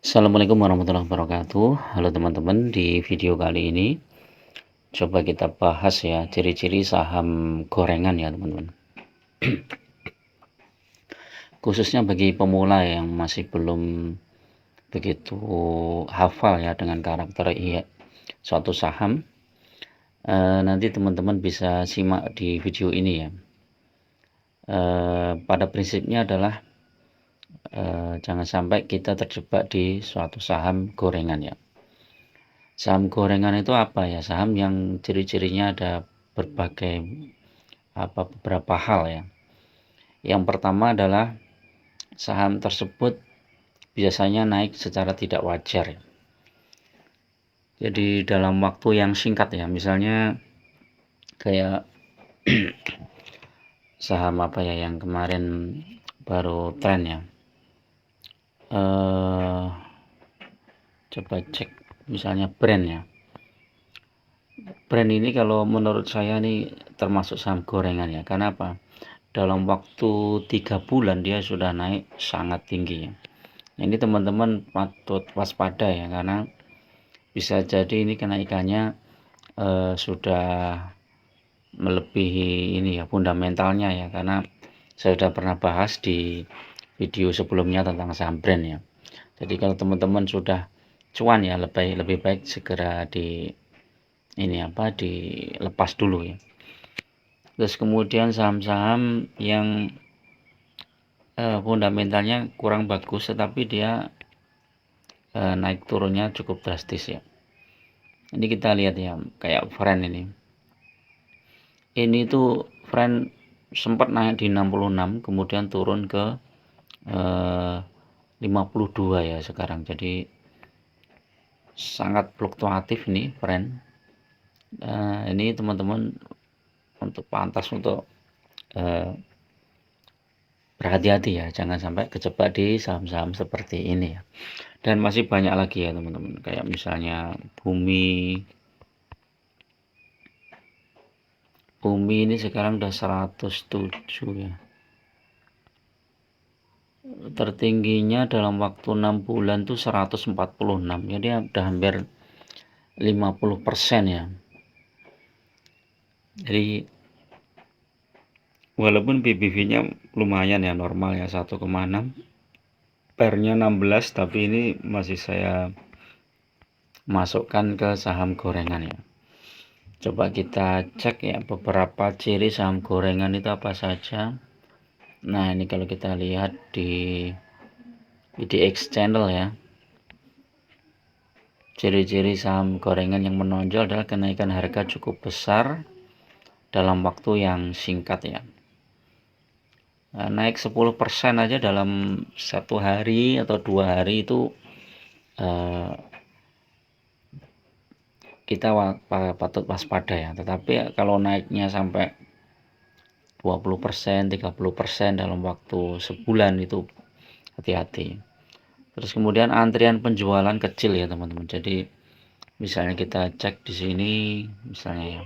Assalamualaikum warahmatullahi wabarakatuh. Halo teman-teman, di video kali ini coba kita bahas ya ciri-ciri saham gorengan ya teman-teman. Khususnya bagi pemula yang masih belum begitu hafal ya dengan karakter suatu saham. Nanti teman-teman bisa simak di video ini ya. Pada prinsipnya adalah jangan sampai kita terjebak di suatu saham gorengan ya. Saham gorengan itu apa ya? Saham yang ciri-cirinya ada beberapa hal ya. Yang pertama adalah saham tersebut biasanya naik secara tidak wajar ya. Jadi dalam waktu yang singkat ya, misalnya kayak saham apa ya yang kemarin baru tren ya. Coba cek misalnya brand ya. Brand ini kalau menurut saya nih termasuk saham gorengan ya. Karena apa? Dalam waktu 3 bulan dia sudah naik sangat tinggi ya. Ini teman-teman patut waspada ya, karena bisa jadi ini kenaikannya sudah melebihi ini ya fundamentalnya ya, karena saya sudah pernah bahas di video sebelumnya tentang saham brand ya. Jadi kalau teman-teman sudah cuan ya, lebih baik segera dilepas dulu ya. Terus kemudian saham-saham yang fundamentalnya kurang bagus tetapi dia naik turunnya cukup drastis ya. Ini kita lihat ya, kayak Friend ini tuh Friend sempat naik di 66 kemudian turun ke 52 ya sekarang. Jadi sangat fluktuatif ini Friend. Ini teman-teman untuk pantas untuk berhati-hati ya, jangan sampai kejebak di saham-saham seperti ini ya. Dan masih banyak lagi ya teman-teman, kayak misalnya Bumi ini sekarang udah 107 ya. Tertingginya dalam waktu 6 bulan tuh 146. Jadi udah hampir 50% ya. Jadi walaupun BBV-nya lumayan ya, normal ya 1,6. PER-nya 16, tapi ini masih saya masukkan ke saham gorengan ya. Coba kita cek ya beberapa ciri saham gorengan itu apa saja. Nah, ini kalau kita lihat di IDX channel ya. Ciri-ciri saham gorengan yang menonjol adalah kenaikan harga cukup besar dalam waktu yang singkat ya. Nah, naik 10% aja dalam 1 hari atau 2 hari itu kita patut waspada ya. Tetapi kalau naiknya sampai 20%, 30% dalam waktu sebulan itu hati-hati. Terus kemudian antrian penjualan kecil ya teman-teman. Jadi misalnya kita cek di sini misalnya ya.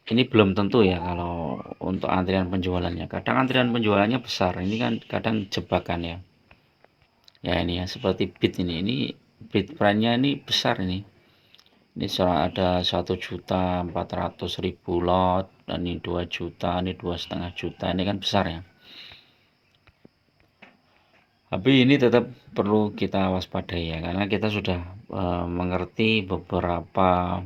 Ini belum tentu ya kalau untuk antrian penjualannya. Kadang antrian penjualannya besar. Ini kan kadang jebakan ya. Ya ini ya seperti bit ini. Ini bit price-nya ini besar ini. Ini ada 1.400.000 lot, dan ini 2 juta, ini 2,5 juta. Ini kan besar ya. Tapi ini tetap perlu kita waspadai ya, karena kita sudah mengerti beberapa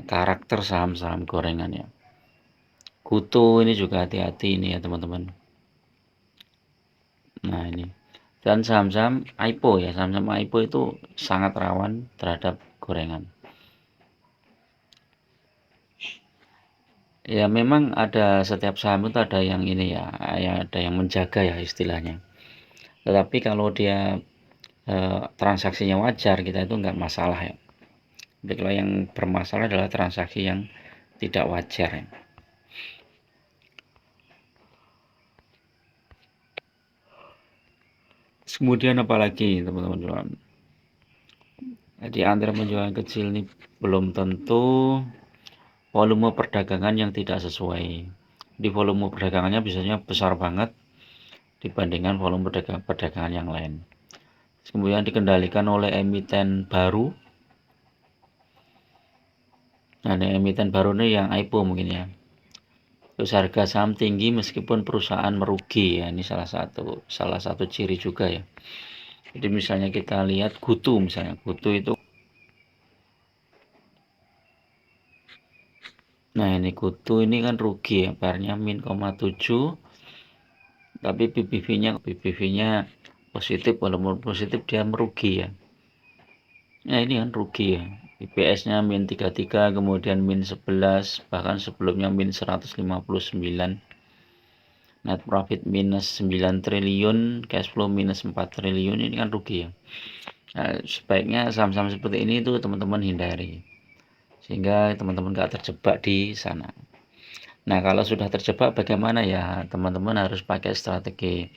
karakter saham-saham gorengan ya. Kutu ini juga hati-hati ini ya teman-teman. Nah ini, dan saham-saham IPO ya, saham-saham IPO itu sangat rawan terhadap gorengan. Ya memang ada, setiap saham itu ada yang ini ya, ada yang menjaga ya istilahnya. Tetapi kalau dia transaksinya wajar, kita itu nggak masalah ya. Jadi kalau yang bermasalah adalah transaksi yang tidak wajar ya. Kemudian apalagi teman-teman, jadi antara penjualan kecil ini belum tentu volume perdagangan yang tidak sesuai. Di volume perdagangannya biasanya besar banget, dibandingkan volume perdagangan yang lain. Kemudian dikendalikan oleh emiten baru. Nah, emiten baru ini yang IPO mungkin ya. Terus harga saham tinggi meskipun perusahaan merugi ya, ini salah satu ciri juga ya. Jadi misalnya kita lihat GoTo misalnya, GoTo itu, nah ini GoTo ini kan rugi ya, PR-nya min 0,7, tapi PBV-nya positif, walaupun positif dia merugi ya. Nah ini kan rugi ya. IPS-nya min 33, kemudian min 11, bahkan sebelumnya min 159. Net profit minus 9 triliun, cash flow minus 4 triliun, ini kan rugi ya. Nah, sebaiknya saham-saham seperti ini itu teman-teman hindari, sehingga teman-teman gak terjebak di sana. Nah, kalau sudah terjebak bagaimana ya? Teman-teman harus pakai strategi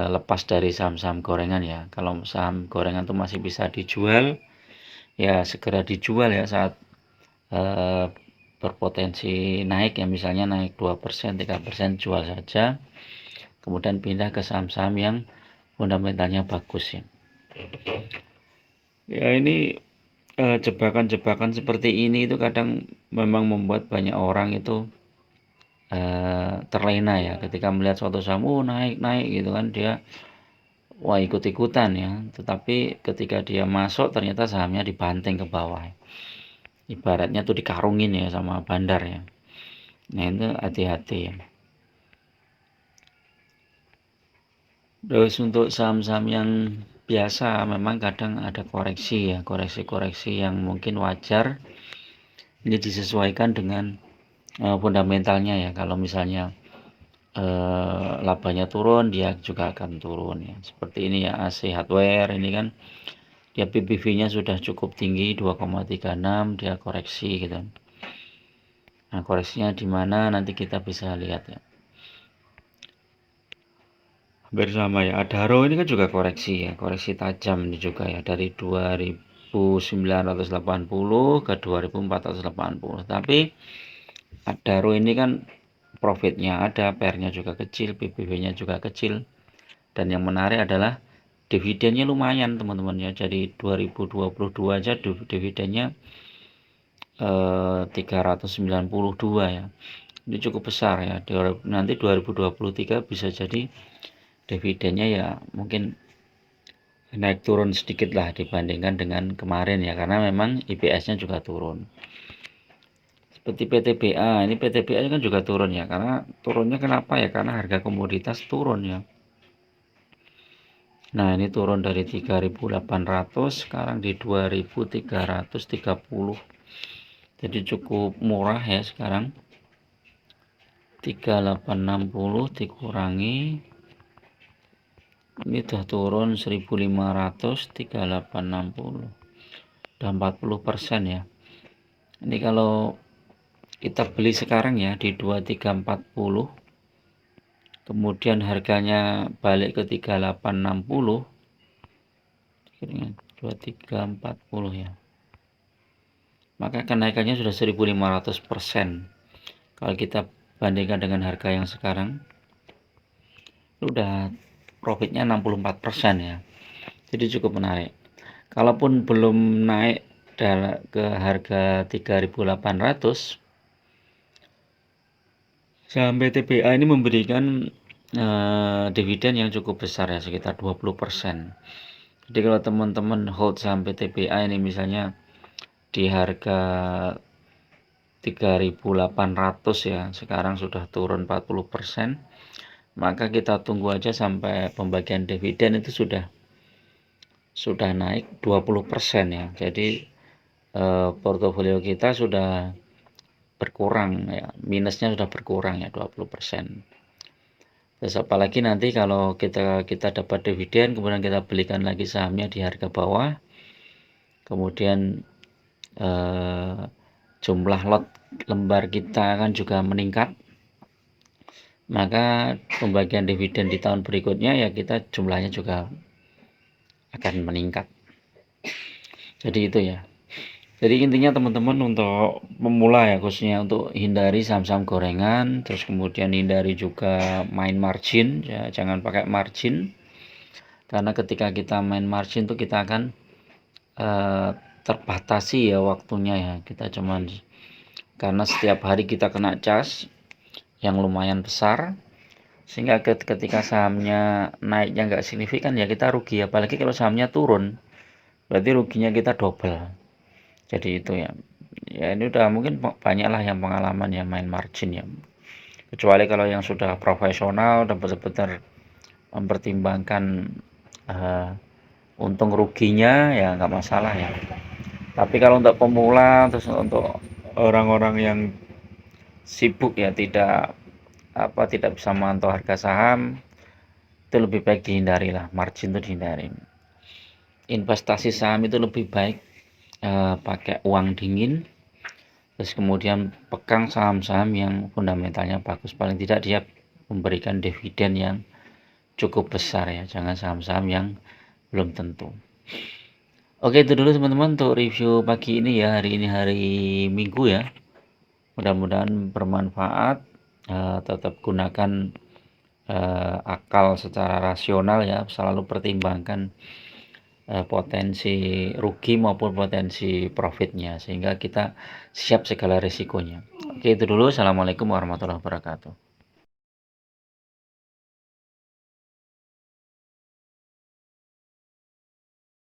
lepas dari saham-saham gorengan ya. Kalau saham gorengan itu masih bisa dijual, ya segera dijual ya saat berpotensi naik ya, misalnya naik 2%, 3%, jual saja. Kemudian pindah ke saham-saham yang fundamentalnya bagus ya. Ya ini jebakan-jebakan seperti ini itu kadang memang membuat banyak orang itu terlena ya, ketika melihat suatu saham naik gitu kan, dia wah ikut-ikutan ya, tetapi ketika dia masuk ternyata sahamnya dibanting ke bawah ya. Ibaratnya tuh dikarungin ya sama bandar ya. Nah itu hati-hati ya. Terus untuk saham-saham yang biasa memang kadang ada koreksi ya, koreksi-koreksi yang mungkin wajar. Ini disesuaikan dengan fundamentalnya ya. Kalau misalnya labanya turun, dia juga akan turun ya. Seperti ini ya, AC Hardware ini kan dia PBV-nya sudah cukup tinggi 2,36, dia koreksi gitu. Nah, koreksinya di mana nanti kita bisa lihat ya. Bersama ya, Adaro ini kan juga koreksi ya, koreksi tajam ini juga ya, dari 2.980 ke 2.480. Tapi Adaro ini kan profitnya ada, PR-nya juga kecil, PBV-nya juga kecil. Dan yang menarik adalah dividennya lumayan teman-teman ya. Jadi 2022 aja dividennya 392 ya. Ini cukup besar ya. Nanti 2023 bisa jadi dividennya ya mungkin naik turun sedikit lah dibandingkan dengan kemarin ya, karena memang IPS-nya juga turun. Seperti PTBA, ini PTBA kan juga turun ya, karena turunnya kenapa ya, karena harga komoditas turun ya. Nah ini turun dari 3.800 sekarang di 2.330, jadi cukup murah ya sekarang. 3860 dikurangi, ini sudah turun 1.500, 3860 udah 40% ya. Ini kalau kita beli sekarang ya di 2340, kemudian harganya balik ke 3860, 2340 ya, maka kenaikannya sudah 1.500%. Kalau kita bandingkan dengan harga yang sekarang, udah profitnya 64% ya. Jadi cukup menarik. Kalaupun belum naik ke harga 3.800, saham PTBA ini memberikan dividen yang cukup besar ya, sekitar 20%. Jadi kalau teman-teman hold saham PTBA ini misalnya di harga 3.800 ya, sekarang sudah turun 40%, maka kita tunggu aja sampai pembagian dividen itu sudah naik 20% ya. Jadi portofolio kita sudah berkurang ya, minusnya sudah berkurang ya 20%. Terus apalagi nanti kalau kita dapat dividen, kemudian kita belikan lagi sahamnya di harga bawah, kemudian jumlah lot lembar kita kan juga meningkat, maka pembagian dividen di tahun berikutnya ya kita jumlahnya juga akan meningkat. Jadi itu ya. Jadi intinya teman-teman untuk pemula ya, khususnya untuk hindari saham-saham gorengan, terus kemudian hindari juga main margin ya, jangan pakai margin. Karena ketika kita main margin tuh kita akan terbatasi ya waktunya ya. Kita cuman karena setiap hari kita kena cas yang lumayan besar, sehingga ketika sahamnya naiknya nggak signifikan ya kita rugi, apalagi kalau sahamnya turun berarti ruginya kita double. Jadi itu ya, ya ini udah mungkin banyak lah yang pengalaman ya main margin ya, kecuali kalau yang sudah profesional dan benar-benar mempertimbangkan untung ruginya ya nggak masalah ya. Tapi kalau untuk pemula, terus untuk orang-orang yang sibuk ya, tidak bisa memantau harga saham, itu lebih baik dihindari lah, margin itu dihindari. Investasi saham itu lebih baik pakai uang dingin, terus kemudian pegang saham-saham yang fundamentalnya bagus, paling tidak dia memberikan dividen yang cukup besar ya, jangan saham-saham yang belum tentu. Oke, itu dulu teman-teman untuk review pagi ini ya, hari ini hari Minggu ya. Mudah-mudahan bermanfaat. Tetap gunakan akal secara rasional ya, selalu pertimbangkan potensi rugi maupun potensi profitnya, sehingga kita siap segala risikonya. Oke, itu dulu. Assalamualaikum warahmatullahi wabarakatuh.